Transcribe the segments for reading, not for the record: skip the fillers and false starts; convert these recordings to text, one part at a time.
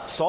100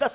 10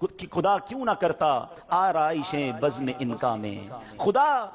خدا کیوں نہ کرتا آرائشیں بزم انکا میں، خدا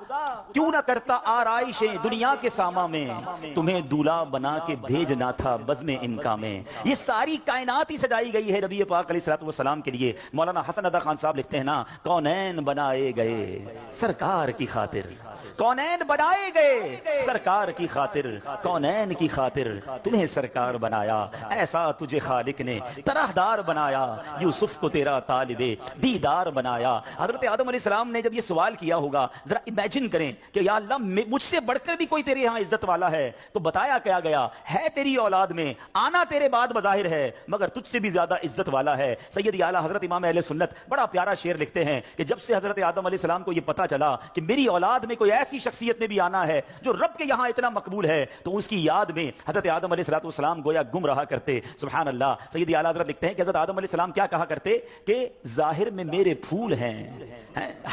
کیوں نہ کرتا آرائشیں دنیا کے ساما میں، تمہیں دولہا بنا کے بھیجنا تھا بزم انکا میں۔ یہ ساری کائنات ہی سجائی گئی ہے نبی پاک علیہ الصلوۃ والسلام کے لیے۔ مولانا حسن ادا خان صاحب لکھتے ہیں نا، کونین بنائے گئے سرکار کی خاطر، کونین بنائے گئے سرکار کی خاطر، کونین کی خاطر تمہیں سرکار بنایا، ایسا تجھے خالق نے طرحدار بنایا، یوسف کو تیرا طالب دیدار بنایا۔ حضرت آدم علیہ السلام نے جب یہ سوال کیا ہوگا، ذرا امیجن کریں کہ یا اللہ مجھ سے بڑھ کر بھی کوئی تیرے یہاں عزت والا ہے، تو بتایا کیا گیا ہے تیری اولاد میں، آنا تیرے بعد بظاہر ہے مگر تجھ سے بھی زیادہ عزت والا ہے۔ سید اعلیٰ حضرت امام اہل سنت بڑا پیارا شعر لکھتے ہیں کہ جب سے حضرت آدم علیہ السلام کو یہ پتا چلا کہ میری اولاد میں کوئی ایسی شخصیت نے بھی آنا ہے جو رب کے یہاں اتنا مقبول ہے، تو اس کی یاد میں حضرت آدم علیہ السلام گویا گم رہا کرتے۔ سبحان اللہ۔ سید اعلیٰ حضرت لکھتے ہیں کہ حضرت آدم علیہ السلام کیا کہا کرتے کہ ظاہر میں میرے پھول ہیں،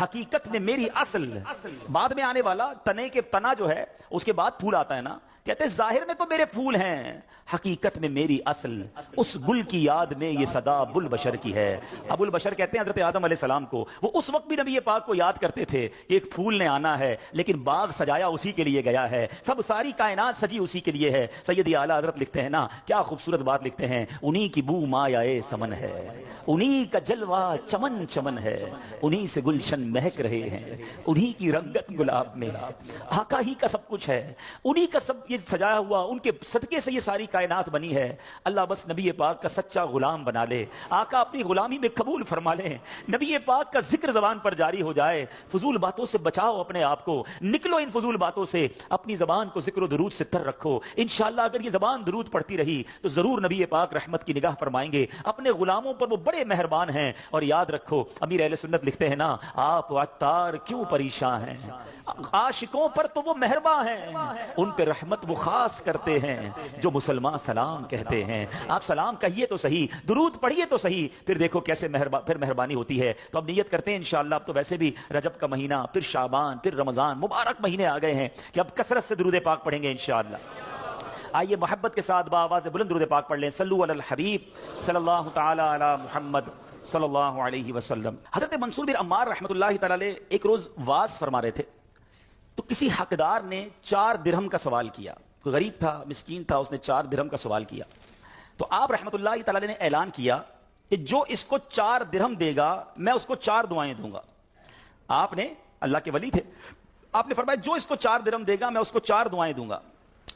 حقیقت میں میری اصل۔ بعد میں آنے والا تنے کے تنا جو ہے اس کے بعد پھول آتا ہے نا، کہتے ہیں ظاہر میں تو میرے پھول ہیں، حقیقت میں میری اصل، اس گل کی یاد میں یہ صدا ابو البشر کی ہے۔ ابو البشر کہتے ہیں حضرت آدم علیہ السلام کو، وہ اس وقت بھی نبی پاک کو یاد کرتے تھے کہ ایک پھول نے آنا ہے لیکن باغ سجایا اسی کے لیے گیا ہے، سب ساری کائنات سجی اسی کے لیے ہے۔ سید اعلیٰ حضرت لکھتے ہیں نا، کیا خوبصورت بات لکھتے ہیں، انہی کی بو مایہ سمن ہے، انہی کا جلوہ چمن چمن ہے، انہی سے گلشن مہک رہے ہیں، انہی کی رنگت گلاب میں، آقا ہی کا سب کچھ ہے، انہی کا سب یہ سجایا ہوا، ان کے صدقے سے یہ ساری کائنات بنی ہے۔ اللہ بس نبی پاک کا سچا غلام بنا لے، آقا اپنی غلامی میں قبول فرما لے، نبی پاک کا ذکر زبان پر جاری ہو جائے۔ فضول باتوں سے بچاؤ اپنے آپ کو، نکلو ان فضول باتوں سے، اپنی زبان کو ذکر و درود سے تر رکھو۔ انشاءاللہ اگر یہ زبان درود پڑھتی رہی تو ضرور نبی پاک رحمت کی نگاہ فرمائیں گے، اپنے غلاموں پر وہ بڑے مہربان ہیں۔ اور یاد رکھو، امیر اہل سنت لکھتے ہیں نا، آپ عطار کیوں پریشان ہیں، عاشقوں پر تو وہ مہربان ہیں، ان پہ رحمت وہ خاص کرتے ہیں جو مسلمان سلام کہتے ہیں۔ آپ سلام کہیے تو صحیح، درود پڑھیے تو صحیح، پھر دیکھو کیسے پھر مہربانی ہوتی ہے۔ تو اب نیت کرتے ہیں انشاءاللہ، اب تو ویسے بھی رجب کا مہینہ، پھر شعبان، پھر رمضان، مبارک مہینے آ گئے ہیں کہ اب کثرت سے درود پاک پڑھیں گے انشاءاللہ۔ آئیے محبت کے ساتھ بآواز بلند درود پاک پڑھ لیں، صلو علی الحبیب صلی اللہ تعالی علی محمد صلی اللہ علیہ وسلم۔ حضرت منصور بن عمار رحمۃ اللہ تعالی علیہ ایک روز واز فرما رہے تھے، تو کسی حقدار نے 4 درہم کا سوال کیا، کوئی غریب تھا، مسکین تھا، اس نے 4 درہم کا سوال کیا۔ تو آپ رحمۃ اللہ تعالی نے اعلان کیا کہ جو اس کو 4 درہم دے گا میں اس کو 4 دعائیں دوں گا۔ آپ نے، اللہ کے ولی تھے، آپ نے فرمایا جو اس کو 4 درہم دے گا میں اس کو 4 دعائیں دوں گا۔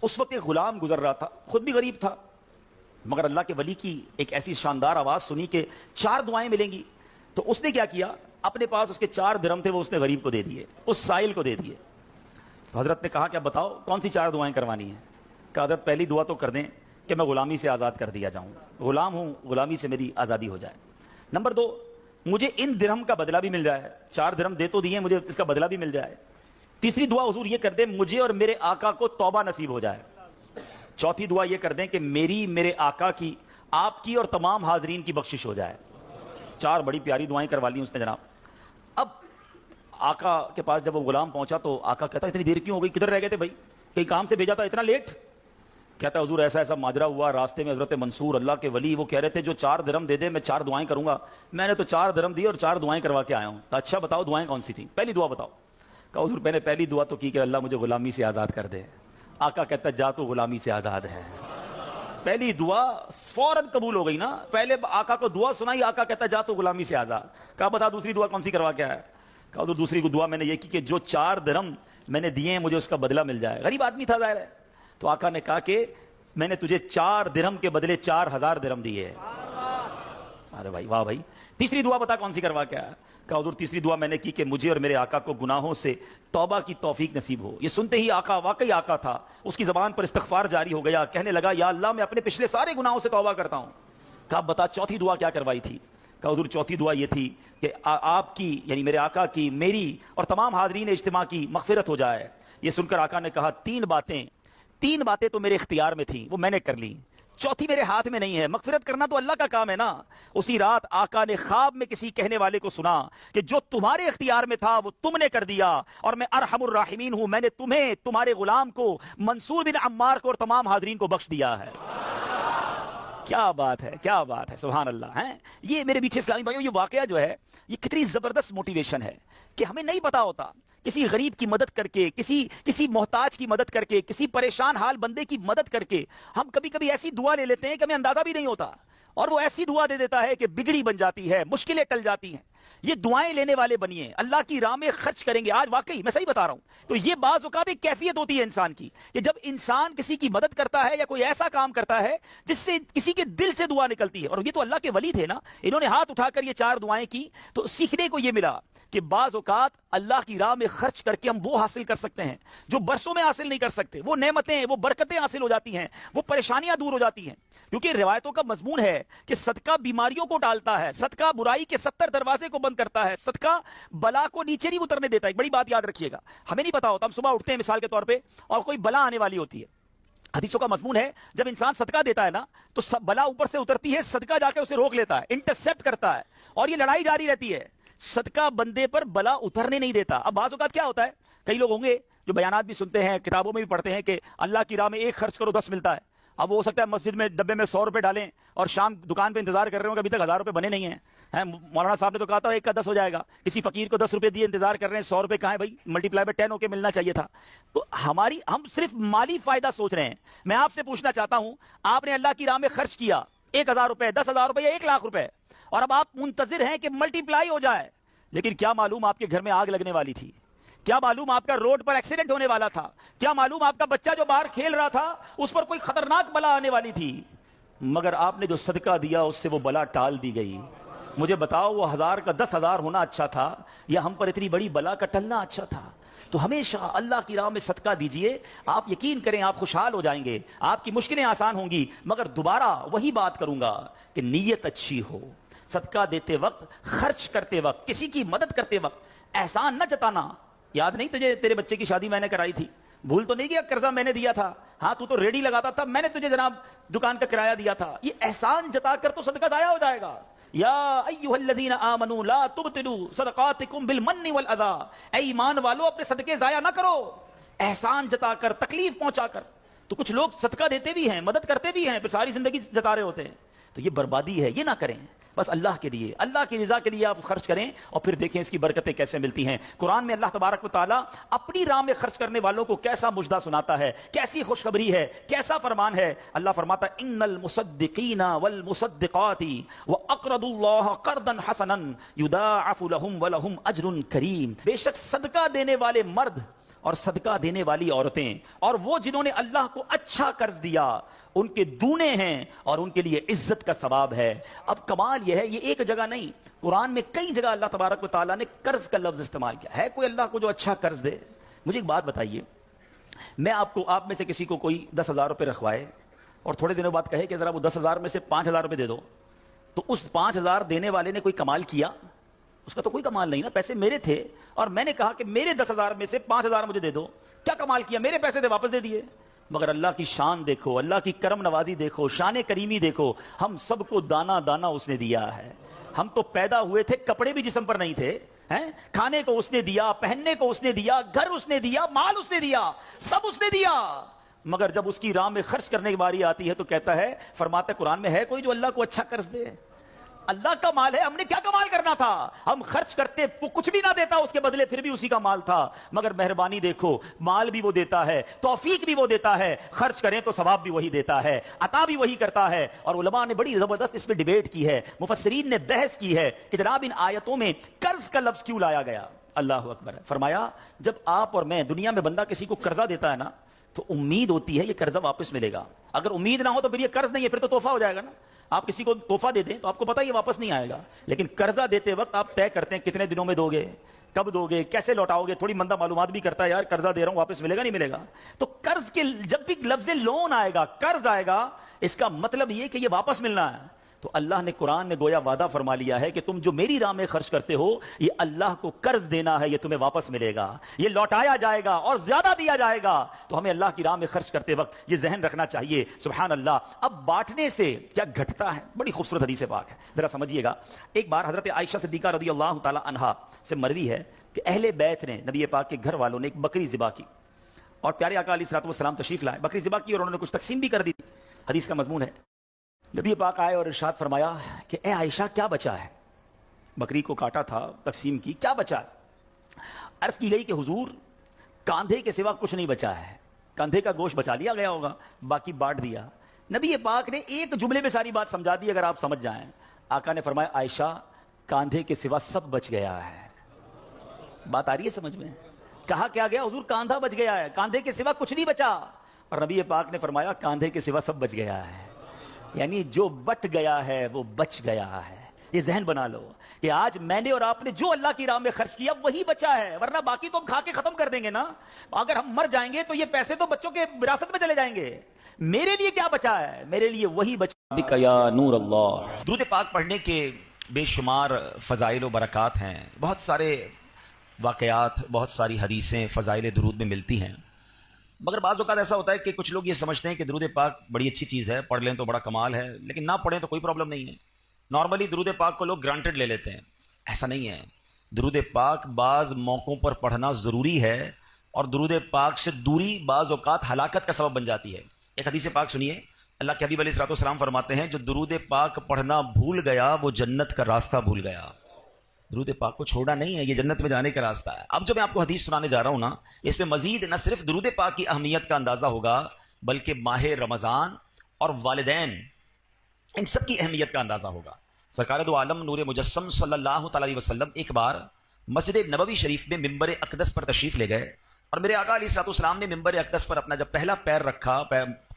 اس وقت ایک غلام گزر رہا تھا، خود بھی غریب تھا، مگر اللہ کے ولی کی ایک ایسی شاندار آواز سنی کہ 4 دعائیں ملیں گی، تو اس نے کیا کیا، اپنے پاس اس کے 4 درہم تھے وہ اس نے غریب کو دے دیے، اس سائل کو دے دیے۔ تو حضرت نے کہا کہ بتاؤ کون سی 4 دعائیں کروانی ہیں؟ کہ حضرت پہلی دعا تو کر دیں کہ میں غلامی سے آزاد کر دیا جاؤں، غلام ہوں، غلامی سے میری آزادی ہو جائے۔ نمبر 2، مجھے ان درہم کا بدلہ بھی مل جائے، 4 درہم دے تو دیے، مجھے اس کا بدلہ بھی مل جائے۔ تیسری دعا حضور یہ کر دیں مجھے اور میرے آقا کو توبہ نصیب ہو جائے۔ چوتھی دعا یہ کر دیں کہ میری، میرے آقا کی، آپ کی اور تمام حاضرین کی بخشش ہو جائے۔ 4 بڑی پیاری دعائیں کروا لی اس نے جناب۔ اب آقا کے پاس جب وہ غلام پہنچا تو آقا کہتا اتنی دیر کیوں ہو گئی، کدھر رہ گئے تھے بھائی، کہیں کام سے بھیجا تھا اتنا لیٹ؟ کہتا ہے حضور ایسا ایسا ماجرا ہوا، راستے میں حضرت منصور اللہ کے ولی وہ کہہ رہے تھے جو 4 درہم دے دے میں 4 دعائیں کروں گا، میں نے تو 4 درہم دی اور 4 دعائیں کروا کے آیا ہوں۔ اچھا بتاؤ دعائیں کون سی تھیں؟ پہلی دعا بتاؤ۔ کہا حضور میں نے پہلی دعا تو کی کہ اللہ مجھے غلامی سے آزاد کر دے۔ آقا کہتا جا تو غلامی سے آزاد ہے۔ پہلی دعا فوراً قبول ہو گئی نا، پہلے آقا کو دعا سنائی، آقا کہتا جا تو غلامی سے آزاد۔ کہا بتا دوسری دعا کون سی کروا کے آیا؟ کہا تو دوسری دعا میں نے یہ کی کہ جو 4 درہم میں نے دیے ہیں مجھے اس کا بدلہ مل جائے۔ غریب آدمی تھا ظاہر ہے، تو آقا نے کہا کہ میں نے تجھے 4 درہم کے بدلے 4000 درہم دیے۔ ارے بھائی واہ بھائی، تیسری دعا بتا کون سی کروا کے آیا؟ کہا حضور تیسری دعا میں نے کی کہ مجھے اور میرے آقا کو گناہوں سے توبہ کی توفیق نصیب ہو۔ یہ سنتے ہی آقا واقعی آقا تھا، اس کی زبان پر استغفار جاری ہو گیا، کہنے لگا یا اللہ میں اپنے پچھلے سارے گناہوں سے توبہ کرتا ہوں۔ کہا بتا چوتھی دعا کیا کروائی تھی؟ کہا حضور چوتھی دعا یہ تھی کہ آپ کی یعنی میرے آقا کی، میری اور تمام حاضرین اجتماع کی مغفرت ہو جائے۔ یہ سن کر آقا نے کہا 3 باتیں تو میرے اختیار میں تھیں، وہ میں نے کر لی، چوتھی میرے ہاتھ میں نہیں ہے، مغفرت کرنا تو اللہ کا کام ہے نا۔ اسی رات آقا نے خواب میں کسی کہنے والے کو سنا کہ جو تمہارے اختیار میں تھا وہ تم نے کر دیا، اور میں ارحم الراحمین ہوں، میں نے تمہیں، تمہارے غلام کو، منصور بن عمار کو اور تمام حاضرین کو بخش دیا ہے۔ کیا بات ہے، کیا بات ہے، سبحان اللہ ہیں۔ یہ میرے میٹھے اسلامی بھائیوں، یہ واقعہ جو ہے یہ کتنی زبردست موٹیویشن ہے کہ ہمیں نہیں پتا ہوتا، کسی غریب کی مدد کر کے، کسی محتاج کی مدد کر کے، کسی پریشان حال بندے کی مدد کر کے ہم کبھی کبھی ایسی دعا لے لیتے ہیں کہ ہمیں اندازہ بھی نہیں ہوتا، اور وہ ایسی دعا دے دیتا ہے کہ بگڑی بن جاتی ہے، مشکلیں ٹل جاتی ہیں۔ یہ دعائیں لینے والے بنیے، اللہ کی راہ میں خرچ کریں گے۔ آج واقعی میں صحیح بتا رہا ہوں، تو یہ بعض اوقات ایک کیفیت ہوتی ہے انسان کی کہ جب انسان کسی کی مدد کرتا ہے یا کوئی ایسا کام کرتا ہے جس سے کسی کے دل سے دعا نکلتی ہے، اور یہ تو اللہ کے ولی تھے نا، انہوں نے ہاتھ اٹھا کر یہ 4 دعائیں کی، تو سیکھنے کو یہ ملا کہ بعض اوقات اللہ کی راہ میں خرچ کر کے ہم وہ حاصل کر سکتے ہیں جو برسوں میں حاصل نہیں کر سکتے، وہ نعمتیں، وہ برکتیں حاصل ہو جاتی ہیں، وہ پریشانیاں دور ہو جاتی ہیں، کیونکہ روایتوں کا مضمون ہے کہ صدقہ بیماریوں کو ٹالتا ہے، صدقہ برائی کے 70 دروازے کو بند کرتا ہے، صدقہ بلا کو نیچے نہیں اترنے دیتا۔ ایک بڑی بات یاد رکھیے گا، ہمیں نہیں پتا ہوتا، ہم صبح اٹھتے ہیں مثال کے طور پہ اور کوئی بلا آنے والی ہوتی ہے، حدیثوں کا مضمون ہے جب انسان صدقہ دیتا ہے نا تو سب بلا اوپر سے اترتی ہے، صدقہ جا کے اسے روک لیتا ہے، انٹرسپٹ کرتا ہے، اور یہ لڑائی جاری رہتی ہے، صدقہ بندے پر بلا اترنے نہیں دیتا۔ اب بعض اوقات کیا ہوتا ہے، کئی لوگ ہوں گے جو بیانات بھی سنتے ہیں، کتابوں میں بھی پڑھتے ہیں کہ اللہ کی راہ میں 1 خرچ کرو 10 ملتا ہے۔ اب وہ ہو سکتا ہے مسجد میں ڈبے میں 100 روپے ڈالیں اور شام دکان پہ انتظار کر رہے ہوں کہ ابھی تک 1000 روپے بنے نہیں ہیں۔ مولانا صاحب نے تو کہا تھا 1 کا 10 ہو جائے گا، کسی فقیر کو 10 روپے دیے انتظار کر رہے ہیں، 100 روپے کہاں ہے بھائی، ملٹی پلائی بائی 10 ہو کے ملنا چاہیے تھا۔ تو ہم صرف مالی فائدہ سوچ رہے ہیں۔ میں آپ سے پوچھنا چاہتا ہوں، آپ نے اللہ کی راہ میں خرچ کیا 1000 روپے، 10,000 روپے یا 1,00,000 روپے، اور اب آپ منتظر ہیں کہ ملٹی پلائی ہو جائے، لیکن کیا معلوم آپ کے گھر میں آگ لگنے والی تھی، کیا معلوم آپ کا روڈ پر ایکسیڈنٹ ہونے والا تھا، کیا معلوم آپ کا بچہ جو باہر کھیل رہا تھا اس پر کوئی خطرناک بلا آنے والی تھی، مگر آپ نے جو صدقہ دیا اس سے وہ بلا ٹال دی گئی۔ مجھے بتاؤ وہ 1000 کا 10,000 ہونا اچھا تھا یا ہم پر اتنی بڑی بلا کا ٹلنا اچھا تھا؟ تو ہمیشہ اللہ کی راہ میں صدقہ دیجئے، آپ یقین کریں آپ خوشحال ہو جائیں گے، آپ کی مشکلیں آسان ہوں گی۔ مگر دوبارہ وہی بات کروں گا کہ نیت اچھی ہو، صدقہ دیتے وقت، خرچ کرتے وقت، کسی کی مدد کرتے وقت احسان نہ جتانا۔ یاد نہیں تجھے تیرے بچے کی شادی میں نے کرائی تھی، بھول تو نہیں کیا قرضہ میں نے دیا تھا، ہاں تو ریڈی لگاتا تھا، میں نے تجھے جناب دکان کا کرایہ دیا تھا، یہ احسان جتا کر تو صدقہ ضائع ہو جائے گا۔ یا ایھا الذین آمنوا لا تبطلوا صدقاتکم بالمن والاذی، اے ایمان والو اپنے صدقے ضائع نہ کرو احسان جتا کر، تکلیف پہنچا کر۔ تو کچھ لوگ صدقہ دیتے بھی ہیں، مدد کرتے بھی ہیں، پھر ساری زندگی جتا رہے ہوتے ہیں، تو یہ بربادی ہے، یہ نہ کریں۔ بس اللہ کے لیے، اللہ کی رضا کے لیے آپ خرچ کریں اور پھر دیکھیں اس کی برکتیں کیسے ملتی ہیں۔ قرآن میں اللہ تبارک و تعالیٰ اپنی راہ میں خرچ کرنے والوں کو کیسا مجدہ سناتا ہے، کیسی خوشخبری ہے، کیسا فرمان ہے۔ اللہ فرماتا ہے ان المصدقین والمصدقات واقرضوا اللہ قرضا حسنا یضاعف لهم ولهم اجر کریم، بے شک صدقہ دینے والے مرد اور صدقہ دینے والی عورتیں اور وہ جنہوں نے اللہ کو اچھا قرض دیا، ان کے دونے ہیں اور ان کے لیے عزت کا ثواب ہے۔ اب کمال یہ ہے، یہ ایک جگہ نہیں، قرآن میں کئی جگہ اللہ تبارک و تعالیٰ نے قرض کا لفظ استعمال کیا ہے۔ کوئی اللہ کو جو اچھا قرض دے؟ مجھے ایک بات بتائیے، میں آپ میں سے کسی کو کوئی 10,000 روپے رکھوائے اور تھوڑے دنوں بعد کہے کہ ذرا وہ 10,000 میں سے 5,000 روپے دے دو، تو اس 5,000 دینے والے نے کوئی کمال کیا؟ اس کا تو کوئی کمال نہیں نا، پیسے میرے تھے اور میں نے کہا کہ میرے 10,000 میں سے 5,000 مجھے دے دو، کیا کمال کیا؟ میرے پیسے تھے واپس دے دیے۔ مگر اللہ کی شان دیکھو، اللہ کی کرم نوازی دیکھو، شان کریمی دیکھو، ہم سب کو دانا دانا اس نے دیا ہے۔ ہم تو پیدا ہوئے تھے، کپڑے بھی جسم پر نہیں تھے، کھانے کو اس نے دیا، پہننے کو اس نے دیا، گھر اس نے دیا، مال اس نے دیا، سب اس نے دیا، مگر جب اس کی راہ میں خرچ کرنے کی باری آتی ہے تو کہتا ہے، فرماتا ہے قرآن میں، ہے کوئی جو اللہ کو اچھا قرض دے؟ اللہ کا مال ہے، ہم نے کیا کمال کرنا تھا؟ ہم خرچ کرتے، وہ کچھ بھی نہ دیتا اس کے بدلے پھر بھی اسی کا مال تھا، مگر مہربانی دیکھو، مال بھی وہ دیتا ہے، توفیق بھی وہ دیتا ہے، خرچ کریں تو ثواب بھی وہی دیتا ہے، عطا بھی وہی کرتا ہے۔ اور علماء نے بڑی زبردست اس میں ڈیبیٹ کی ہے، مفسرین نے بحث کی ہے کہ جناب ان آیتوں میں قرض کا لفظ کیوں لایا گیا؟ اللہ اکبر ہے۔ فرمایا جب آپ اور میں، دنیا میں بندہ کسی کو قرضہ دیتا ہے نا تو امید ہوتی ہے یہ قرضہ واپس ملے گا، اگر امید نہ ہو تو پھر یہ قرض نہیں ہے، پھر تو تحفہ ہو جائے گا نا۔ آپ کسی کو تحفہ دے دیں تو آپ کو پتہ یہ واپس نہیں آئے گا، لیکن قرضہ دیتے وقت آپ طے کرتے ہیں کتنے دنوں میں دو گے، کب دو گے، کیسے لوٹاؤ گے، تھوڑی بندہ معلومات بھی کرتا ہے، یار قرضہ دے رہا ہوں واپس ملے گا نہیں ملے گا۔ تو قرض کے جب بھی لفظ لون آئے گا، قرض آئے گا، اس کا مطلب یہ کہ یہ واپس ملنا ہے۔ تو اللہ نے قرآن میں گویا وعدہ فرما لیا ہے کہ تم جو میری راہ میں خرچ کرتے ہو، یہ اللہ کو قرض دینا ہے، یہ تمہیں واپس ملے گا، یہ لوٹایا جائے گا اور زیادہ دیا جائے گا۔ تو ہمیں اللہ کی راہ میں خرچ کرتے وقت یہ ذہن رکھنا چاہیے۔ سبحان اللہ۔ اب بانٹنے سے کیا گھٹتا ہے؟ بڑی خوبصورت حدیث پاک ہے، ذرا سمجھیے گا۔ ایک بار حضرت عائشہ صدیقہ رضی اللہ تعالی عنہا سے مروی ہے کہ اہل بیت نے، نبی پاک کے گھر والوں نے ایک بکری ذبح کی اور پیارے آقا علیہ الصلوۃ والسلام تشریف لائے، بکری ذبح کی اور انہوں نے کچھ تقسیم بھی کر دی، حدیث کا مضمون ہے۔ نبی پاک آئے اور ارشاد فرمایا کہ اے عائشہ کیا بچا ہے؟ بکری کو کاٹا تھا، تقسیم کی، کیا بچا ہے؟ عرض کی گئی کہ حضور کاندھے کے سوا کچھ نہیں بچا ہے، کاندھے کا گوشت بچا لیا گیا ہوگا، باقی بانٹ دیا۔ نبی پاک نے ایک جملے میں ساری بات سمجھا دی، اگر آپ سمجھ جائیں۔ آقا نے فرمایا عائشہ کاندھے کے سوا سب بچ گیا ہے۔ بات آ رہی ہے سمجھ میں؟ کہا کیا گیا؟ حضور کاندھا بچ گیا ہے، کاندھے کے سوا کچھ نہیں بچا۔ اور نبی پاک نے فرمایا کاندھے کے سوا سب بچ گیا ہے، یعنی جو بٹ گیا ہے وہ بچ گیا ہے۔ یہ ذہن بنا لو کہ آج میں نے اور آپ نے جو اللہ کی راہ میں خرچ کیا وہی بچا ہے، ورنہ باقی تو ہم کھا کے ختم کر دیں گے نا۔ اگر ہم مر جائیں گے تو یہ پیسے تو بچوں کے وراثت میں چلے جائیں گے۔ میرے لیے کیا بچا ہے؟ میرے لیے وہی بچا۔ بک یا نور اللہ۔ درود پاک پڑھنے کے بے شمار فضائل و برکات ہیں، بہت سارے واقعات، بہت ساری حدیثیں فضائل درود میں ملتی ہیں، مگر بعض اوقات ایسا ہوتا ہے کہ کچھ لوگ یہ سمجھتے ہیں کہ درود پاک بڑی اچھی چیز ہے، پڑھ لیں تو بڑا کمال ہے، لیکن نہ پڑھیں تو کوئی پرابلم نہیں ہے۔ نارملی درود پاک کو لوگ گرانٹڈ لے لیتے ہیں، ایسا نہیں ہے۔ درود پاک بعض موقعوں پر پڑھنا ضروری ہے، اور درود پاک سے دوری بعض اوقات ہلاکت کا سبب بن جاتی ہے۔ ایک حدیث پاک سنیے، اللہ کے حبیب علیہ الصلوۃ والسلام فرماتے ہیں جو درود پاک پڑھنا بھول گیا وہ جنت کا راستہ بھول گیا۔ درود پاک کو چھوڑنا نہیں ہے، یہ جنت میں جانے کا راستہ ہے۔ اب جو میں آپ کو حدیث سنانے جا رہا ہوں نا، اس میں مزید نہ صرف درود پاک کی اہمیت کا اندازہ ہوگا، بلکہ ماہ رمضان اور والدین، ان سب کی اہمیت کا اندازہ ہوگا۔ سرکار دو عالم نور مجسم صلی اللہ تعالی علیہ وسلم ایک بار مسجد نبوی شریف میں ممبر اقدس پر تشریف لے گئے، اور میرے آقا علیہ الصلوۃ والسلام نے ممبر اقدس پر اپنا جب پہلا پیر رکھا،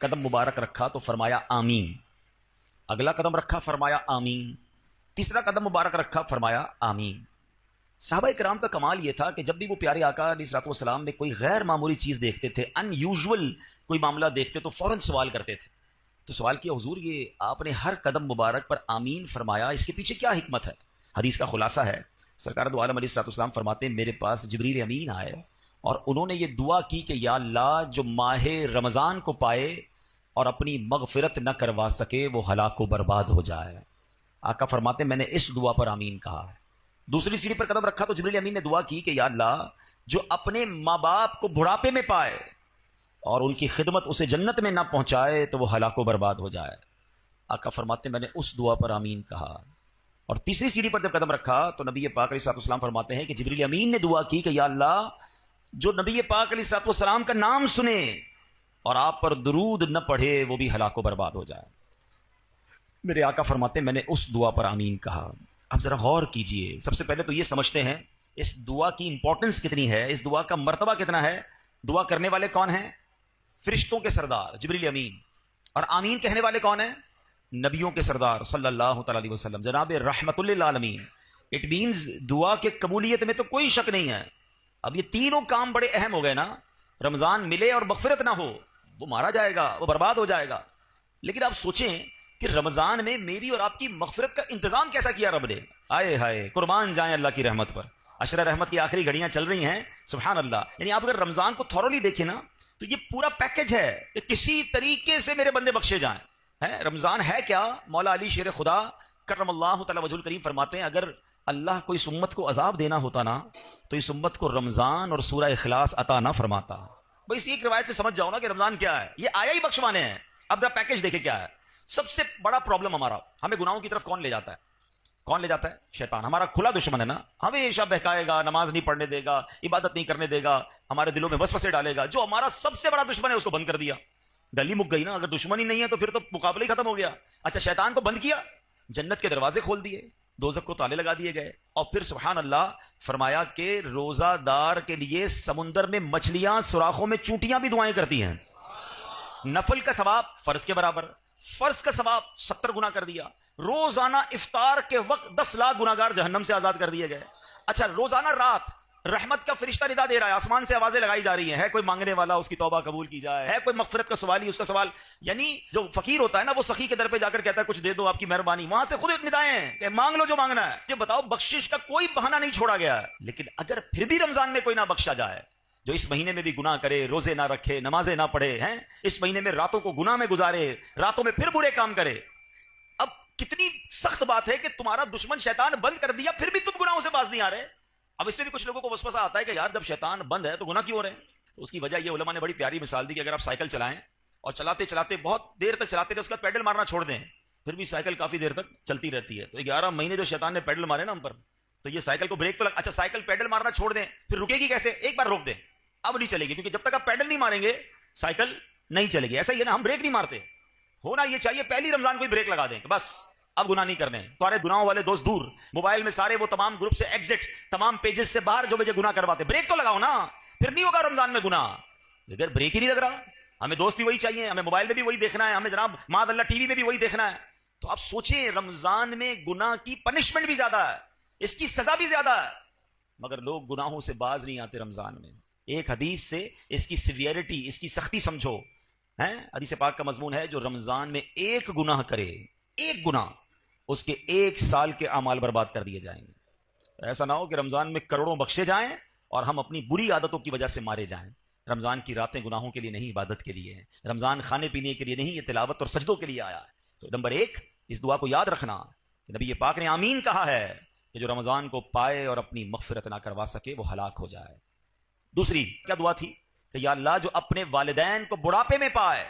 قدم مبارک رکھا تو فرمایا آمین، اگلا قدم رکھا فرمایا آمین، تیسرا قدم مبارک رکھا فرمایا آمین۔ صحابہ کرام کا کمال یہ تھا کہ جب بھی وہ پیارے آقا علیہ الصلوۃ والسلام میں کوئی غیر معمولی چیز دیکھتے تھے، ان یوزول کوئی معاملہ دیکھتے تو فوراً سوال کرتے تھے۔ تو سوال کیا حضور یہ آپ نے ہر قدم مبارک پر آمین فرمایا، اس کے پیچھے کیا حکمت ہے؟ حدیث کا خلاصہ ہے، سرکار دو عالم علیہ الصلوۃ والسلام فرماتے ہیں میرے پاس جبریل امین آئے اور انہوں نے یہ دعا کی کہ یا اللہ جو ماہ رمضان کو پائے اور اپنی مغفرت نہ کروا سکے وہ ہلاک و برباد ہو جائے۔ آقا فرماتے ہیں میں نے اس دعا پر آمین کہا ہے۔ دوسری سیڑھی پر قدم رکھا تو جبریل امین نے دعا کی کہ یا اللہ جو اپنے ماں باپ کو بڑھاپے میں پائے اور ان کی خدمت اسے جنت میں نہ پہنچائے تو وہ ہلاک و برباد ہو جائے۔ آقا فرماتے ہیں میں نے اس دعا پر آمین کہا۔ اور تیسری سیڑھی پر جب قدم رکھا تو نبی پاک علیہ الصلوۃ والسلام فرماتے ہیں کہ جبریل امین نے دعا کی کہ یا اللہ جو نبی پاک علیہ الصلوۃ والسلام کا نام سنے اور آپ پر درود نہ پڑھے وہ بھی ہلاک و برباد ہو جائے۔ میرے آقا فرماتے ہیں میں نے اس دعا پر آمین کہا۔ اب ذرا غور کیجئے، سب سے پہلے تو یہ سمجھتے ہیں اس دعا کی امپورٹنس کتنی ہے، اس دعا کا مرتبہ کتنا ہے۔ دعا کرنے والے کون ہیں؟ فرشتوں کے سردار جبریل امین، اور آمین کہنے والے کون ہیں؟ نبیوں کے سردار صلی اللہ تعالی علیہ وسلم، جناب رحمت للعالمین۔ اٹ مینز دعا کے قبولیت میں تو کوئی شک نہیں ہے۔ اب یہ تینوں کام بڑے اہم ہو گئے نا، رمضان ملے اور مغفرت نہ ہو وہ مارا جائے گا، وہ برباد ہو جائے گا۔ لیکن آپ سوچیں کہ رمضان میں میری اور آپ کی مغفرت کا انتظام کیسا کیا رب نے۔ آئے ہائے قربان جائیں اللہ کی رحمت پر، عشرہ رحمت کی آخری گھڑیاں چل رہی ہیں، سبحان اللہ۔ یعنی آپ اگر رمضان کو تھورولی دیکھیں نا تو یہ پورا پیکج ہے کہ کسی طریقے سے میرے بندے بخشے جائیں۔ رمضان ہے کیا؟ مولا علی شیر خدا کرم اللہ تعالی وجہ الکریم فرماتے ہیں اگر اللہ کو اس امت کو عذاب دینا ہوتا نا تو اس امت کو رمضان اور سورہ اخلاص عطا نہ فرماتا۔ بس ایک روایت سے سمجھ جاؤ نا کہ رمضان کیا ہے، یہ آیا ہی بخشوانے ہیں۔ اب ذرا پیکج دیکھیں کیا ہے۔ سب سے بڑا پرابلم ہمارا، ہمیں گناہوں کی طرف کون لے جاتا ہے؟ کون لے جاتا ہے؟ شیطان، ہمارا کھلا دشمن ہے نا، ہمیشہ بہکائے گا، نماز نہیں پڑھنے دے گا، عبادت نہیں کرنے دے گا، ہمارے دلوں میں وسوسے ڈالے گا۔ جو ہمارا سب سے بڑا دشمن ہے اس کو بند کر دیا، گلی مک گئی نا۔ اگر دشمن ہی نہیں ہے تو پھر تو مقابلہ ہی ختم ہو گیا۔ اچھا شیطان کو بند کیا، جنت کے دروازے کھول دیے، دوزخ کو تالے لگا دیے گئے، اور پھر سبحان اللہ فرمایا کہ روزہ دار کے لیے سمندر میں مچھلیاں سوراخوں میں چونٹیاں بھی دعائیں کرتی ہیں۔ نفل کا ثواب فرض کے برابر، فرض کا ثواب 70 گنا کر دیا۔ روزانہ افطار کے وقت 10 لاکھ گناہگار جہنم سے آزاد کر دیے گئے۔ اچھا روزانہ رات رحمت کا فرشتہ ندا دے رہا ہے، آسمان سے آوازیں لگائی جا رہی ہیں، ہے کوئی مانگنے والا اس کی توبہ قبول کی جائے، ہے کوئی مغفرت کا سوالی اس کا سوال۔ یعنی جو فقیر ہوتا ہے نا وہ سخی کے در پہ جا کر کہتا ہے کچھ دے دو آپ کی مہربانی، وہاں سے خود ندائیں ہیں کہ مانگ لو جو مانگنا ہے۔ یہ بتاؤ بخشش کا کوئی بہانہ نہیں چھوڑا گیا ہے۔ لیکن اگر پھر بھی رمضان میں کوئی نہ بخشا جائے، جو اس مہینے میں بھی گناہ کرے، روزے نہ رکھے، نمازیں نہ پڑھے، ہیں اس مہینے میں راتوں کو گناہ میں گزارے، راتوں میں پھر برے کام کرے، اب کتنی سخت بات ہے کہ تمہارا دشمن شیطان بند کر دیا پھر بھی تم گناہوں سے باز نہیں آ رہے۔ اب اس میں بھی کچھ لوگوں کو وسوسہ آتا ہے کہ یار جب شیطان بند ہے تو گناہ کیوں ہو رہے ہیں؟ تو اس کی وجہ یہ علماء نے بڑی پیاری مثال دی کہ اگر آپ سائیکل چلائیں اور چلاتے چلاتے بہت دیر تک چلاتے رہے، اس کا پیڈل مارنا چھوڑ دیں پھر بھی سائیکل کافی دیر تک چلتی رہتی ہے. تو 11 مہینے جو شیطان نے پیڈل مارے نا ہم پر, تو یہ سائیکل کو بریک تو اچھا سائیکل پیڈل مارنا چھوڑ دیں, پھر رکے گی کیسے؟ ایک بار روک دیں, اب نہیں چلے گی, کیونکہ جب تک آپ پیڈل نہیں ماریں گے سائیکل نہیں چلے گی. ایسا ہی ہے نا, ہم بریک نہیں مارتے, ہونا یہ چاہیے پہلی رمضان کو ہی بریک لگا دیں کہ بس اب گناہ نہیں کرنے. سارے گناہوں والے دوست دور, موبائل میں سارے وہ تمام گروپ سے ایگزٹ, تمام پیجز سے باہر جو مجھے گناہ کرواتے, بریک تو لگاؤ نا, پھر نہیں ہوگا رمضان میں گناہ. اگر بریک ہی نہیں لگ رہا, ہمیں دوست بھی وہی چاہیے, ہمیں موبائل میں بھی وہی دیکھنا ہے, ہمیں جناب معاذ اللہ ٹی وی میں بھی وہی دیکھنا ہے, تو آپ سوچیں رمضان میں گناہ کی پنشمنٹ بھی زیادہ ہے, اس کی سزا بھی زیادہ ہے, مگر لوگ گناہوں سے باز نہیں آتے رمضان میں. ایک حدیث سے اس کی سیویرٹی, اس کی سختی سمجھو. حدیث پاک کا مضمون ہے جو رمضان میں ایک گناہ کرے, ایک گناہ, اس کے 1 سال کے اعمال برباد کر دیے جائیں گے. ایسا نہ ہو کہ رمضان میں کروڑوں بخشے جائیں اور ہم اپنی بری عادتوں کی وجہ سے مارے جائیں. رمضان کی راتیں گناہوں کے لیے نہیں, عبادت کے لیے ہیں. رمضان کھانے پینے کے لیے نہیں, یہ تلاوت اور سجدوں کے لیے آیا ہے. تو نمبر 1, اس دعا کو یاد رکھنا کہ نبی پاک نے آمین کہا ہے کہ جو رمضان کو پائے اور اپنی مغفرت نہ کروا سکے وہ ہلاک ہو جائے. دوسری کیا دعا تھی کہ یا اللہ جو اپنے والدین کو بڑھاپے میں پائے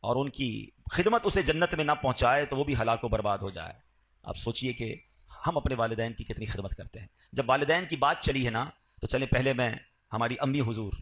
اور ان کی خدمت اسے جنت میں نہ پہنچائے تو وہ بھی ہلاک و برباد ہو جائے. آپ سوچئے کہ ہم اپنے والدین کی کتنی خدمت کرتے ہیں. جب والدین کی بات چلی ہے نا, تو چلیں پہلے میں ہماری امی حضور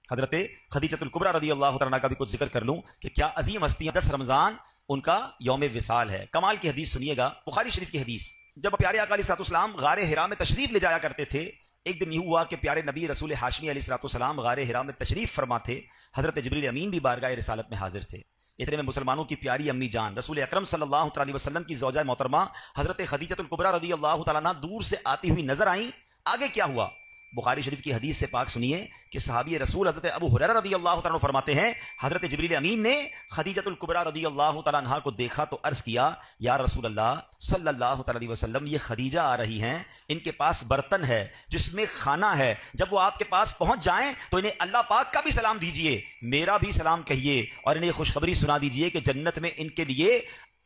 حضرت خدیجہ الکبریٰ رضی اللہ تعالیٰ کا بھی کچھ ذکر کر لوں کہ کیا عظیم ہستیاں. 10 رمضان ان کا یوم وصال ہے. کمال کی حدیث سنیے گا, بخاری شریف کی حدیث. جب پیارے آقا علیہ الصلوۃ والسلام غار حرا میں تشریف لے جایا کرتے تھے, ایک دن یہ ہوا کہ پیارے نبی رسول ہاشمی علیہ الصلوۃ والسلام غار حرا میں تشریف فرما تھے. حضرت جبریل امین بھی بارگاہ رسالت میں حاضر تھے. اتنے میں مسلمانوں کی پیاری امی جان رسول اکرم صلی اللہ تعالی وسلم کی زوجہ محترمہ حضرت خدیجہ الکبریٰ رضی اللہ تعالیٰ عنہ دور سے آتی ہوئی نظر آئیں. آگے کیا ہوا؟ بخاری شریف کی حدیث سے پاک سنیے کہ صحابی رسول حضرت ابو ہریرہ رضی اللہ تعالیٰ عنہ فرماتے ہیں حضرت جبریل امین نے خدیجہ الکبریٰ رضی اللہ تعالیٰ عنہ کو دیکھا تو عرض کیا, یا رسول اللہ صلی اللہ تعالیٰ علیہ وسلم, یہ خدیجہ آ رہی ہیں, ان کے پاس برتن ہے جس میں کھانا ہے, جب وہ آپ کے پاس پہنچ جائیں تو انہیں اللہ پاک کا بھی سلام دیجئے, میرا بھی سلام کہیے, اور انہیں خوشخبری سنا دیجئے کہ جنت میں ان کے لیے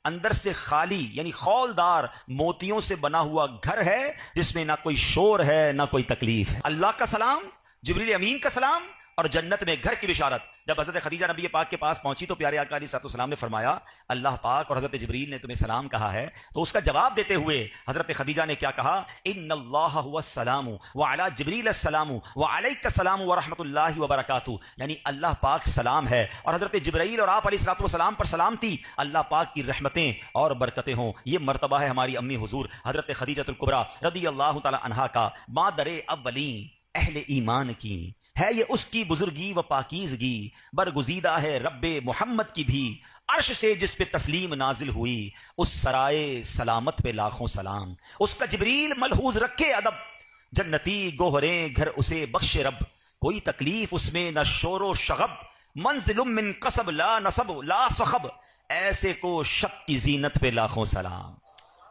اندر سے خالی یعنی خولدار موتیوں سے بنا ہوا گھر ہے جس میں نہ کوئی شور ہے نہ کوئی تکلیف ہے. اللہ کا سلام, جبریل امین کا سلام اور جنت میں گھر کی بشارت. جب حضرت خدیجہ نبی پاک کے پاس پہنچی تو پیارے آقا علیہ الصلوۃ والسلام نے فرمایا اللہ پاک اور حضرت جبریل نے تمہیں سلام کہا ہے. تو اس کا جواب دیتے ہوئے حضرت خدیجہ نے کیا کہا, ان اللہ هو السلام وعلی جبریل السلام وعلیک السلام ورحمۃ اللہ وبرکاتہ, یعنی اللہ پاک سلام ہے اور حضرت جبرائیل اور آپ علیہ الصلوۃ والسلام پر سلامتی, اللہ پاک کی رحمتیں اور برکتیں ہوں. یہ مرتبہ ہے ہماری امی حضور حضرت خدیجہ الکبریٰ رضی اللہ تعالی عنہا کا, مادر اولین اہل ایمان کی ہے. یہ اس کی بزرگی و پاکیزگی برگزیدہ ہے رب محمد کی بھی, عرش سے جس پہ تسلیم نازل ہوئی اس سرائے سلامت پہ لاکھوں سلام. اس کا جبریل ملحوظ رکھے ادب, جنتی گوہریں گھر اسے بخش رب, کوئی تکلیف اس میں نہ شور و شغب, منزل من قصب لا نصب لا صخب, ایسے کو شک کی زینت پہ لاکھوں سلام.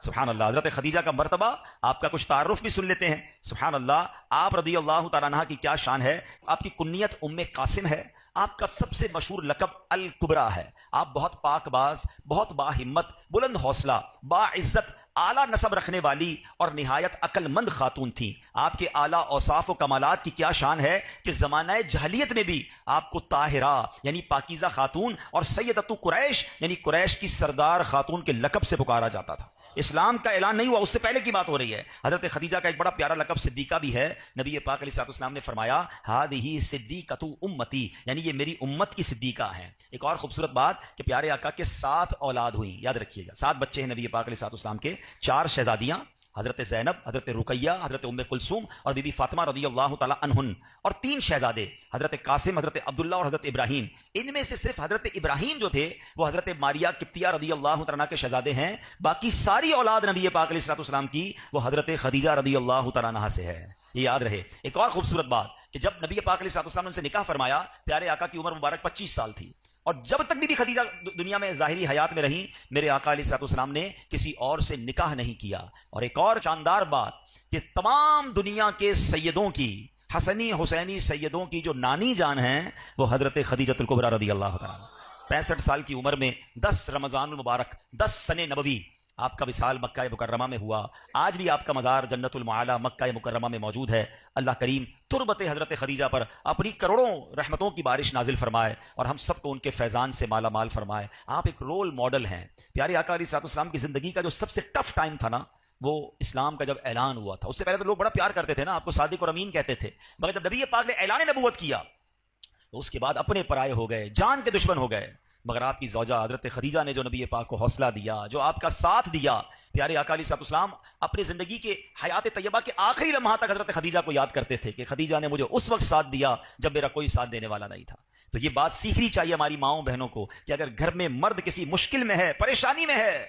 سبحان اللہ. حضرت خدیجہ کا مرتبہ, آپ کا کچھ تعارف بھی سن لیتے ہیں. سبحان اللہ, آپ رضی اللہ تعالیٰ عنہ کی کیا شان ہے. آپ کی کنیت ام قاسم ہے, آپ کا سب سے مشہور لقب الکبریٰ ہے. آپ بہت پاک باز, بہت باہمت, بلند حوصلہ, باعزت, اعلیٰ نسب رکھنے والی اور نہایت عقل مند خاتون تھیں. آپ کے اعلیٰ اوصاف و کمالات کی کیا شان ہے کہ زمانہ جہلیت میں بھی آپ کو طاہرہ یعنی پاکیزہ خاتون اور سیدۃ قریش یعنی قریش کی سردار خاتون کے لقب سے پکارا جاتا تھا. اسلام کا اعلان نہیں ہوا اس سے پہلے کی بات ہو رہی ہے. حضرت خدیجہ کا ایک بڑا پیارا لقب صدیقہ بھی ہے. نبی پاک علیہ الصلوۃ والسلام نے فرمایا ہذہ صدیقۃ امتی, یعنی یہ میری امت کی صدیقہ ہیں. ایک اور خوبصورت بات کہ پیارے آقا کے 7 اولاد ہوئی, یاد رکھیے گا 7 بچے ہیں نبی پاک علیہ الصلوۃ والسلام کے. 4 شہزادیاں حضرت زینب, حضرت رقیہ, حضرت ام کلثوم اور بی بی فاطمہ رضی اللہ تعالی عنہن, اور 3 شہزادے حضرت قاسم, حضرت عبداللہ اور حضرت ابراہیم. ان میں سے صرف حضرت ابراہیم جو تھے وہ حضرت ماریا قبطیہ رضی اللہ تعالیٰ کے شہزادے ہیں. باقی ساری اولاد نبی پاک علیہ الصلوۃ والسلام کی وہ حضرت خدیجہ رضی اللہ تعالیٰ عنہا سے ہے. یہ یاد رہے. ایک اور خوبصورت بات کہ جب نبی پاک علیہ الصلوۃ والسلام نے ان سے نکاح فرمایا, پیارے آقا کی عمر مبارک 25 سال تھی, اور جب تک بھی خدیجہ دنیا میں ظاہری حیات میں رہیں میرے آقا علیہ الصلوۃ والسلام نے کسی اور سے نکاح نہیں کیا. اور ایک اور شاندار بات کہ تمام دنیا کے سیدوں کی, حسنی حسینی سیدوں کی جو نانی جان ہیں وہ حضرت خدیجہ الکبریٰ رضی اللہ تعالیٰ. 65 سال کی عمر میں 10 رمضان المبارک 10 سن نبوی آپ کا وصال مکہ مکرمہ میں ہوا، آج بھی آپ کا مزار جنت المعالی مکہ مکرمہ میں موجود ہے۔ اللہ کریم تربت حضرت خدیجہ پر اپنی کروڑوں رحمتوں کی بارش نازل فرمائے اور ہم سب کو ان کے فیضان سے مالا مال فرمائے۔ آپ ایک رول ماڈل ہیں۔ پیارے آقا علیہ الصلوۃ والسلام کی زندگی کا جو سب سے ٹف ٹائم تھا نا، وہ اسلام کا جب اعلان ہوا تھا۔ اس سے پہلے تو لوگ بڑا پیار کرتے تھے نا، آپ کو صادق اور امین کہتے تھے، مگر جب نبی پاک نے اعلان نبوت کیا تو اس کے بعد اپنے پرائے ہو گئے، جان کے دشمن ہو گئے۔ مگر آپ کی زوجہ حضرت خدیجہ نے جو نبی پاک کو حوصلہ دیا، جو آپ کا ساتھ دیا، پیارے آقا علیہ السلام اپنی زندگی کے حیات طیبہ کے آخری لمحات تک حضرت خدیجہ کو یاد کرتے تھے کہ خدیجہ نے مجھے اس وقت ساتھ دیا جب میرا کوئی ساتھ دینے والا نہیں تھا۔ تو یہ بات سیکھنی چاہیے ہماری ماؤں بہنوں کو کہ اگر گھر میں مرد کسی مشکل میں ہے، پریشانی میں ہے،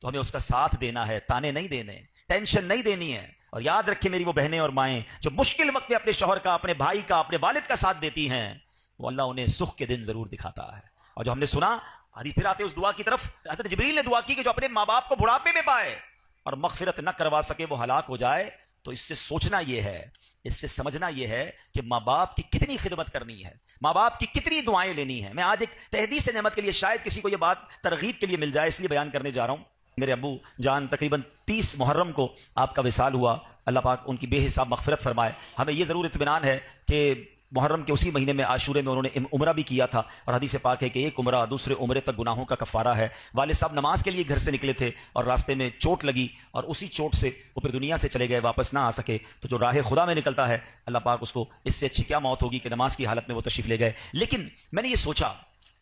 تو ہمیں اس کا ساتھ دینا ہے، تانے نہیں دینے، ٹینشن نہیں دینی ہے۔ اور یاد رکھیں میری وہ بہنیں اور مائیں جو مشکل وقت میں اپنے شوہر کا، اپنے بھائی کا، اپنے والد کا ساتھ دیتی ہیں، وہ اللہ انہیں سکھ کے دن ضرور دکھاتا ہے۔ اور جو ہم نے سنا، پھر آتے اس دعا کی طرف، حضرت جبریل نے دعا کی کہ جو اپنے ماں باپ کو بڑھاپے میں پائے اور مغفرت نہ کروا سکے وہ ہلاک ہو جائے۔ تو اس سے سوچنا یہ ہے، اس سے سمجھنا یہ ہے کہ ماں باپ کی کتنی خدمت کرنی ہے، ماں باپ کی کتنی دعائیں لینی ہیں۔ میں آج ایک تحدیث نعمت کے لیے، شاید کسی کو یہ بات ترغیب کے لیے مل جائے، اس لیے بیان کرنے جا رہا ہوں۔ میرے ابو جان تقریباً 30 محرم کو آپ کا وصال ہوا، اللہ پاک ان کی بے حساب مغفرت فرمائے۔ ہمیں یہ ضرور اطمینان ہے کہ محرم کے اسی مہینے میں عاشورے میں انہوں نے عمرہ بھی کیا تھا، اور حدیث پاک ہے کہ ایک عمرہ دوسرے عمرے تک گناہوں کا کفارہ ہے۔ والد صاحب نماز کے لیے گھر سے نکلے تھے اور راستے میں چوٹ لگی، اور اسی چوٹ سے وہ پھر دنیا سے چلے گئے، واپس نہ آ سکے۔ تو جو راہ خدا میں نکلتا ہے، اللہ پاک اس کو اس سے اچھی کیا موت ہوگی کہ نماز کی حالت میں وہ تشریف لے گئے۔ لیکن میں نے یہ سوچا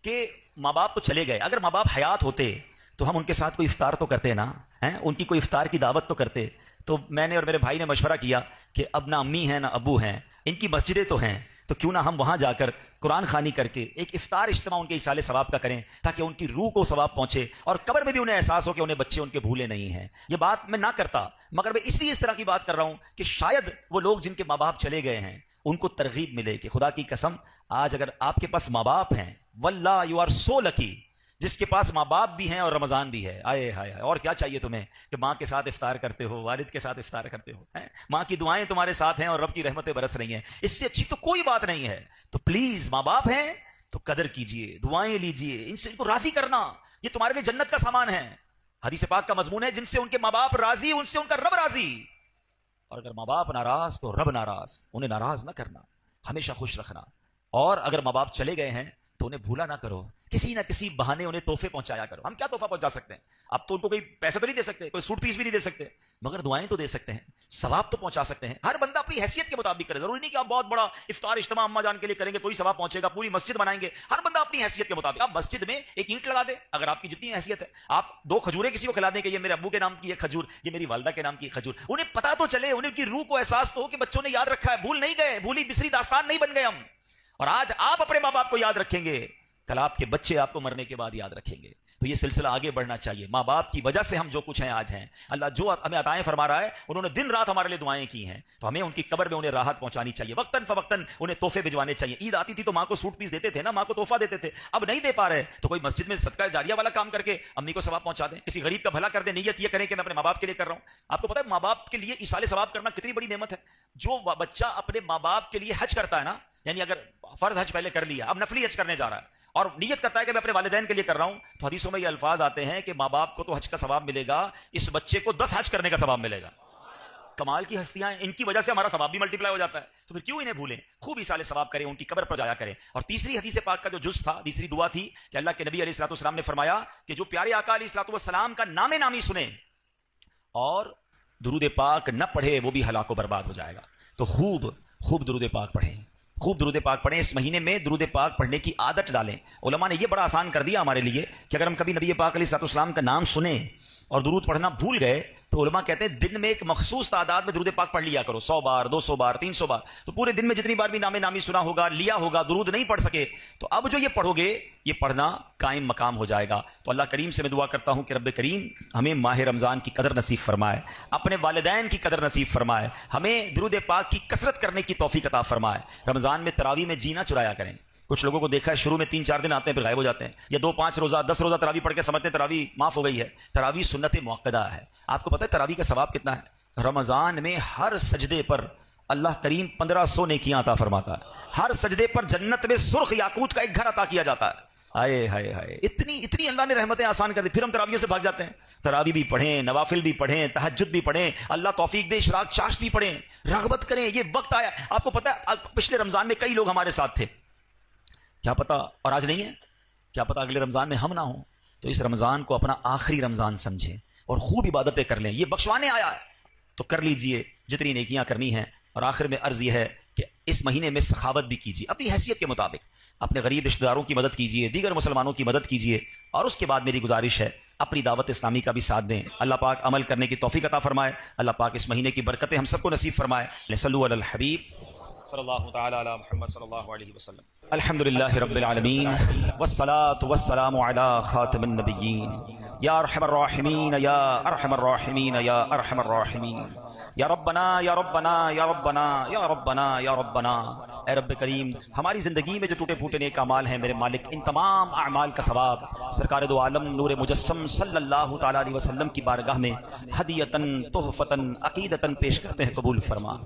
کہ ماں باپ تو چلے گئے، اگر ماں باپ حیات ہوتے تو ہم ان کے ساتھ کوئی افطار تو کرتے نا، ان کی کوئی افطار کی دعوت تو کرتے۔ تو میں نے اور میرے بھائی نے مشورہ کیا کہ اب نہ امی ہیں نہ ابو ہیں، ان کی مسجدیں تو ہیں، تو کیوں نہ ہم وہاں جا کر قرآن خوانی کر کے ایک افطار اجتماع ان کے ایصال ثواب کا کریں، تاکہ ان کی روح کو ثواب پہنچے اور قبر میں بھی انہیں احساس ہو کہ انہیں بچے ان کے بھولے نہیں ہیں۔ یہ بات میں نہ کرتا، مگر میں اس لیے اس طرح کی بات کر رہا ہوں کہ شاید وہ لوگ جن کے ماں باپ چلے گئے ہیں ان کو ترغیب ملے کہ خدا کی قسم، آج اگر آپ کے پاس ماں باپ ہیں، واللہ یو آر سو لکی، جس کے پاس ماں باپ بھی ہیں اور رمضان بھی ہے۔ آئے ہائے، اور کیا چاہیے تمہیں کہ ماں کے ساتھ افطار کرتے ہو، والد کے ساتھ افطار کرتے ہو، ماں کی دعائیں تمہارے ساتھ ہیں اور رب کی رحمتیں برس رہی ہیں، اس سے اچھی تو کوئی بات نہیں ہے۔ تو پلیز ماں باپ ہیں تو قدر کیجئے، دعائیں لیجئے، ان سے ان کو راضی کرنا، یہ تمہارے لیے جنت کا سامان ہے۔ حدیث پاک کا مضمون ہے جن سے ان کے ماں باپ راضی، ان سے ان کا رب راضی۔ اور اگر ماں باپ ناراض تو رب ناراض، انہیں ناراض نہ کرنا، ہمیشہ خوش رکھنا۔ اور اگر ماں باپ چلے گئے ہیں تو انہیں بھولا نہ کرو، کسی نہ کسی بہانے انہیں تحفے پہنچایا کرو۔ ہم کیا تحفہ پہنچا سکتے ہیں؟ اب تو ان کو کوئی پیسے تو نہیں دے سکتے، کوئی سوٹ پیس بھی نہیں دے سکتے، مگر دعائیں تو دے سکتے ہیں، ثواب تو پہنچا سکتے ہیں۔ ہر بندہ اپنی حیثیت کے مطابق کرے، ضروری نہیں کہ آپ بہت بڑا افطار اجتماع اماں جان کے لیے کریں گے تو ہی ثواب پہنچے گا، پوری مسجد بنائیں گے، ہر بندہ اپنی حیثیت کے مطابق۔ آپ مسجد میں ایک اینٹ لگا دیں، اگر آپ کی جتنی حیثیت ہے، آپ 2 کھجوریں کسی کو کھلا دیں کہ یہ میرے ابو کے نام کی ہے کھجور، یہ میری والدہ کے نام کی کھجور، انہیں پتا تو چلے، انہیں کی روح کو احساس تو ہو کہ بچوں نے یاد رکھا ہے، بھول نہیں گئے، بھولی بسری داستان نہیں بن گئے ہم۔ اور آج آپ اپنے ماں باپ کو یاد رکھیں گے، کل آپ کے بچے آپ کو مرنے کے بعد یاد رکھیں گے۔ تو یہ سلسلہ آگے بڑھنا چاہیے۔ ماں باپ کی وجہ سے ہم جو کچھ ہیں آج ہیں، اللہ جو ہمیں عطائیں فرما رہا ہے، انہوں نے دن رات ہمارے لیے دعائیں کی ہیں، تو ہمیں ان کی قبر میں انہیں راحت پہنچانی چاہیے، وقتاً فوقتاً انہیں تحفے بھجوانے چاہیے۔ عید آتی تھی تو ماں کو سوٹ پیس دیتے تھے نا، ماں کو تحفہ دیتے تھے، اب نہیں دے پا رہے تو کوئی مسجد میں صدقہ جاریہ والا کام کر کے امی کو ثواب پہنچا دیں، کسی غریب کا بھلا کر دیں، نیت یہ کریں کہ میں اپنے ماں باپ کے لیے کر رہا ہوں۔ آپ کو پتہ ہے ماں باپ کے لیے ایصال ثواب کرنا کتنی بڑی نعمت ہے؟ جو بچہ اپنے ماں باپ کے لیے حج کرتا ہے نا، یعنی اگر فرض حج پہلے کر لیا، اب نفلی حج کرنے جا رہا ہے اور نیت کرتا ہے کہ میں اپنے والدین کے لیے کر رہا ہوں، تو حدیثوں میں یہ الفاظ آتے ہیں کہ ماں باپ کو تو حج کا ثواب ملے گا، اس بچے کو 10 حج کرنے کا ثواب ملے گا۔ کمال کی ہستیاں ہیں، ان کی وجہ سے ہمارا ثواب بھی ملٹیپلائی ہو جاتا ہے، تو پھر کیوں انہیں بھولیں؟ خوب ایصال ثواب کریں، ان کی قبر پر جایا کریں۔ اور تیسری حدیث پاک کا جو جز تھا، تیسری دعا تھی کہ اللہ کے نبی علیہ الصلوۃ والسلام نے فرمایا کہ جو پیارے آقا علیہ الصلوۃ والسلام کا نام نامی سنے اور درود پاک نہ پڑھے وہ بھی ہلاک و برباد ہو جائے گا۔ تو خوب درود پاک پڑھیں، خوب درود پاک پڑھیں، اس مہینے میں درود پاک پڑھنے کی عادت ڈالیں۔ علماء نے یہ بڑا آسان کر دیا ہمارے لیے کہ اگر ہم کبھی نبی پاک علیہ الصلوۃ والسلام کا نام سنیں اور درود پڑھنا بھول گئے تو علماء کہتے ہیں دن میں ایک مخصوص تعداد میں درود پاک پڑھ لیا کرو، 100 بار، 200 بار، 300 بار، تو پورے دن میں جتنی بار بھی نام نامی سنا ہوگا، لیا ہوگا، درود نہیں پڑھ سکے تو اب جو یہ پڑھو گے یہ پڑھنا قائم مقام ہو جائے گا۔ تو اللہ کریم سے میں دعا کرتا ہوں کہ رب کریم ہمیں ماہ رمضان کی قدر نصیب فرمائے، اپنے والدین کی قدر نصیب فرمائے، ہمیں درود پاک کی کثرت کرنے کی توفیق عطا فرمائے۔ رمضان میں تراویح میں جینا چرایا کریں۔ کچھ لوگوں کو دیکھا ہے شروع میں 3-4 دن آتے ہیں پھر غائب ہو جاتے ہیں، یا 2-5 روزہ 10 روزہ تراویح پڑھ کے سمجھتے ہیں تراویح معاف ہو گئی ہے۔ تراویح سنت موقدہ ہے۔ آپ کو پتہ ہے تراویح کا ثواب کتنا ہے؟ رمضان میں ہر سجدے پر اللہ کریم 1500 نیکیاں عطا فرماتا ہے، ہر سجدے پر جنت میں سرخ یاقوت کا ایک گھر عطا کیا جاتا ہے۔ ہائے ہائے ہائے، اتنی اللہ نے رحمتیں آسان کر دی. پھر ہم تراویحوں سے بھاگ جاتے ہیں. تراویح بھی پڑھیں، نوافل بھی پڑھیں، تہجد بھی پڑھیں، اللہ توفیق دے اشراق چاشت بھی پڑھیں، رغبت کریں. یہ وقت آیا. آپ کو پتا ہے پچھلے رمضان میں کئی لوگ ہمارے ساتھ تھے، کیا پتا اور آج نہیں ہے، کیا پتا اگلے رمضان میں ہم نہ ہوں. تو اس رمضان کو اپنا آخری رمضان سمجھیں اور خوب عبادتیں کر لیں. یہ بخشوانے آیا ہے تو کر لیجئے جتنی نیکیاں کرنی ہیں. اور آخر میں عرض یہ ہے کہ اس مہینے میں سخاوت بھی کیجیے اپنی حیثیت کے مطابق. اپنے غریب رشتہ داروں کی مدد کیجیے، دیگر مسلمانوں کی مدد کیجیے. اور اس کے بعد میری گزارش ہے اپنی دعوت اسلامی کا بھی ساتھ دیں. اللہ پاک عمل کرنے کی توفیق عطا فرمائے. اللہ پاک اس مہینے کی برکتیں ہم سب کو نصیب فرمائے. صلو علی الحبیب صلی اللہ تعالی علی محمد صلی اللہ علیہ وسلم. الحمدللہ رب العالمین والصلاة والسلام علی خاتم النبیین. یا ارحم الراحمین یا ارحم الراحمین یا ارحم الراحمین. یا ربنا یا ربنا یا ربنا یا ربنا یا ربنا. اے رب کریم، ہماری زندگی میں جو ٹوٹے پھوٹے نیک اعمال ہیں میرے مالک، ان تمام اعمال کا ثواب سرکار دو عالم نور مجسم صلی اللہ تعالی علیہ وسلم کی بارگاہ میں ہدیتاً تحفتاً عقیدتاً پیش کرتے ہیں، قبول فرما.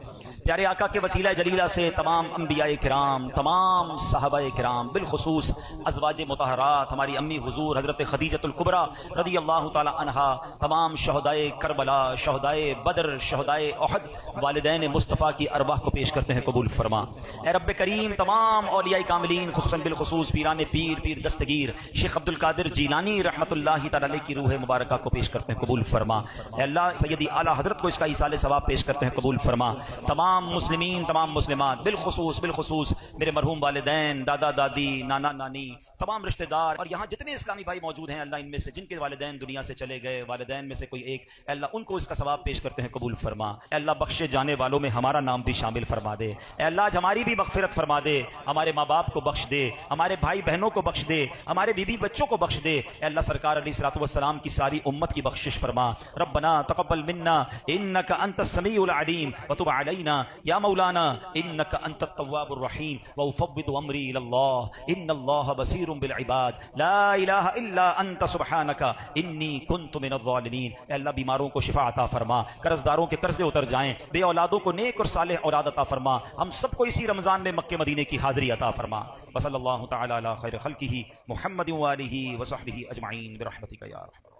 پیارے آقا کے وسیلہ جلیلہ سے تمام انبیاء کرام، تمام صحابہ کرام، بالخصوص ازواج مطہرات، ہماری امی حضور حضرت خدیجۃ الکبریٰ رضی اللہ تعالی عنہا، تمام شہدائے کربلا، شہدائے بدر، شہدائے احد، والدین مصطفیٰ کی ارواح کو پیش کرتے ہیں، قبول فرما. اے رب کریم، تمام اولیاء کاملین خصوصاً بالخصوص پیران پیر، پیر دستگیر شیخ عبد القادر جیلانی رحمۃ اللہ تعالی علیہ کی روح مبارکہ کو پیش کرتے ہیں، قبول فرما. اے اللہ سیدی اعلیٰ حضرت کو اس کا ایصال ثواب پیش کرتے ہیں، قبول فرما. تمام مسلمین، تمام مسلمات، بالخصوص میرے مرحوم والدین، دادا دادی، نانا نانی، تمام رشتہ دار اور یہاں جتنے اسلامی بھائی موجود ہیں، اللہ ان میں سے جن کے والدین دنیا سے چلے گئے، والدین میں سے کوئی ایک، اے اللہ ان کو اس کا ثواب پیش کرتے ہیں، قبول فرما. اے اللہ بخشے جانے والوں میں ہمارا نام بھی شامل فرما دے. اے اللہ آج ہماری بھی مغفرت فرما دے، ہمارے ماں باپ کو بخش دے، ہمارے بھائی بہنوں کو بخش دے، ہمارے بیوی بچوں کو بخش دے. اے اللہ سرکار علیہ الصلوۃ والسلام کی ساری امت کی بخشش فرما. ربنا تقبل منا انک انت السمیع العلیم وتب علینا یا مولانا انک انت التواب الرحیم وافوض امری الی اللہ ان اللہ بصیر بالعباد لا الہ الا انت سبحانک انی کنت من الظالمین. اے اللہ بیماروں کو شفا عطا فرما، قرض داروں کے قرضے اتر جائیں، بے اولادوں کو نیک اور صالح اولاد عطا فرما. ہم سب کو اسی رمضان میں مکہ مدینے کی حاضری عطا فرما. وصلی اللہ تعالی علی خیر خلقہ محمد و آلہ و صحبہ اجمعین برحمتک یا ارحم.